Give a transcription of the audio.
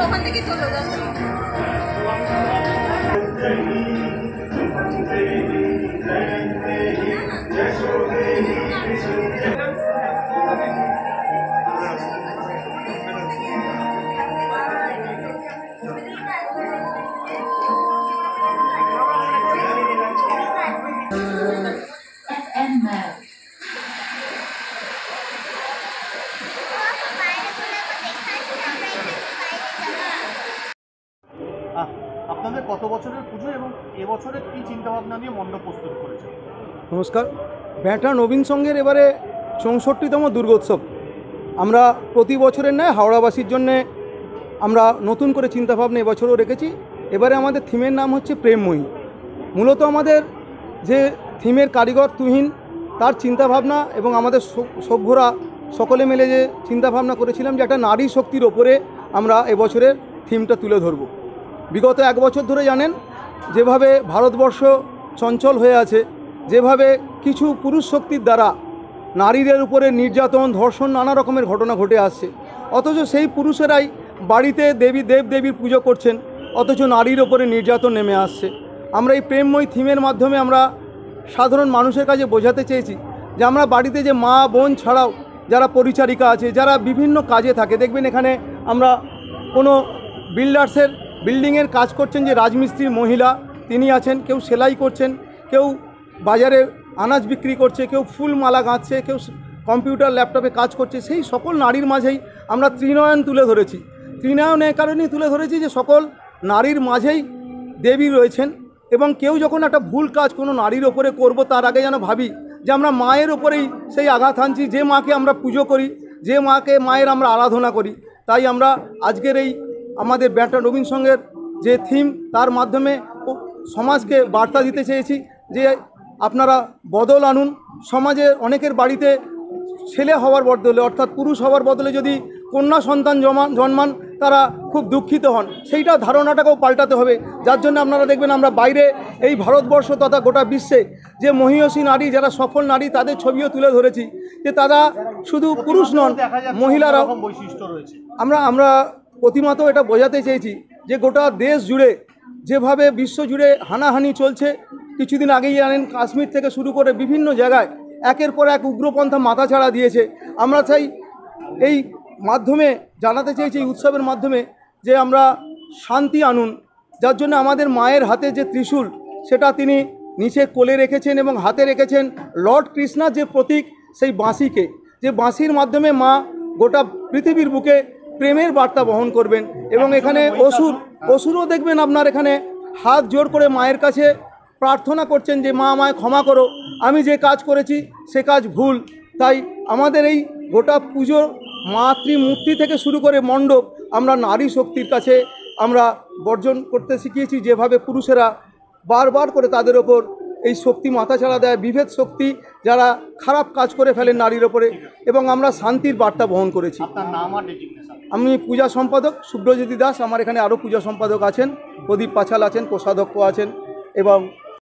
ওখান থেকে চলে যাচ্ছে। আপনাদের কত বছরের পুজো এবং এবছরের কী চিন্তাভাবনা নিয়ে মণ্ডপ প্রস্তুত করেছে? নমস্কার। ব্যাটা নবীন সংঘের এবারে ৬৪তম দুর্গোৎসব। আমরা প্রতি বছরের ন্যায় হাওড়াবাসীর জন্যে আমরা নতুন করে চিন্তাভাবনা এবছরও রেখেছি। এবারে আমাদের থিমের নাম হচ্ছে প্রেমময়ী। মূলত আমাদের যে থিমের কারিগর তুহিন, তার চিন্তাভাবনা এবং আমাদের সভ্যরা সকলে মিলে যে চিন্তাভাবনা করেছিলাম যে একটা নারী শক্তির ওপরে আমরা এবছরের থিমটা তুলে ধরব। বিগত 1 বছর ধরে জানেন যেভাবে ভারতবর্ষ চঞ্চল হয়ে আছে, যেভাবে কিছু পুরুষ শক্তির দ্বারা নারীদের উপরে নির্যাতন, ধর্ষণ, নানা রকমের ঘটনা ঘটে আসছে, অথচ সেই পুরুষেরাই বাড়িতে দেবদেবীর পুজো করছেন, অথচ নারীর ওপরে নির্যাতন নেমে আসছে। আমরা এই প্রেমময়ী থিমের মাধ্যমে আমরা সাধারণ মানুষের কাছে বোঝাতে চেয়েছি যে আমরা বাড়িতে যে মা বোন ছাড়াও যারা পরিচারিকা আছে, যারা বিভিন্ন কাজে থাকে, দেখবেন এখানে আমরা কোনো বিল্ডিংয়ের কাজ করছেন যে রাজমিস্ত্রির মহিলা তিনি আছেন, কেউ সেলাই করছেন, কেউ বাজারে আনাজ বিক্রি করছে, কেউ ফুল মালা গাঁথছে, কেউ কম্পিউটার ল্যাপটপে কাজ করছে। সেই সকল নারীর মাঝেই আমরা ত্রিনয়ন তুলে ধরেছি। ত্রিনয়ন এ কারণেই তুলে ধরেছি যে সকল নারীর মাঝেই দেবী রয়েছেন, এবং কেউ যখন একটা ভুল কাজ কোনো নারীর ওপরে করব তার আগে যেন ভাবি যে আমরা মায়ের ওপরেই সেই আঘাত হানছি, যে মাকে আমরা পুজো করি, যে মায়ের আমরা আরাধনা করি। তাই আমরা আজকের এই আমাদের ব্যাটা নবীন সংঘের যে থিম, তার মাধ্যমে সমাজকে বার্তা দিতে চেয়েছি যে আপনারা বদল আনুন। সমাজে অনেকের বাড়িতে ছেলে হওয়ার বদলে, অর্থাৎ পুরুষ হওয়ার বদলে যদি কন্যা সন্তান জন্মান তারা খুব দুঃখিত হন, সেইটা ধারণাটাকেও পাল্টাতে হবে। যার জন্য আপনারা দেখবেন আমরা বাইরে এই ভারতবর্ষ তথা গোটা বিশ্বে যে মহিয়সী নারী, যারা সফল নারী, তাদের ছবিও তুলে ধরেছি যে তারা শুধু পুরুষ নন, মহিলারাও বৈশিষ্ট্য রয়েছে। আমরা প্রতিমাতেও এটা বোঝাতে চেয়েছি যে গোটা দেশ জুড়ে যেভাবে বিশ্ব জুড়ে হানাহানি চলছে, কিছুদিন আগেই জানেন কাশ্মীর থেকে শুরু করে বিভিন্ন জায়গায় একের পর এক উগ্রপন্থা মাথাছাড়া দিয়েছে। আমরা চাই এই মাধ্যমে জানাতে চেয়েছি, এই উৎসবের মাধ্যমে, যে আমরা শান্তি আনুন। যার জন্য আমাদের মায়ের হাতে যে ত্রিশূল, সেটা তিনি নিচে কোলে রেখেছেন এবং হাতে রেখেছেন লর্ড কৃষ্ণার যে প্রতীক, সেই বাঁশিকে, যে বাঁশির মাধ্যমে মা গোটা পৃথিবীর বুকে প্রেমের বার্তা বহন করবেন। এবং এখানে অসুরও দেখবেন আপনার এখানে হাত জোর করে মায়ের কাছে প্রার্থনা করছেন যে মা আমায় ক্ষমা করো, আমি যে কাজ করেছি সে কাজ ভুল। তাই আমাদের এই গোটা পুজো মাতৃমূর্তি থেকে শুরু করে মণ্ডপ আমরা নারী শক্তির কাছে আমরা বর্জন করতে শিখিয়েছি। যেভাবে পুরুষেরা বারবার করে তাদের ওপর এই শক্তি মাথাছাড়া দেয়, বিভেদ শক্তি, যারা খারাপ কাজ করে ফেলেন নারীর ওপরে, এবং আমরা শান্তির বার্তা বহন করেছি। আপনার নাম আর ডেজিগনেশন? আমি পূজা সম্পাদক শুভ্রজ্যোতি দাস। আমার এখানে আরও পূজা সম্পাদক আছেন, প্রদীপ পাছাল আছেন, কোষাধ্যক্ষ আছেন, এবং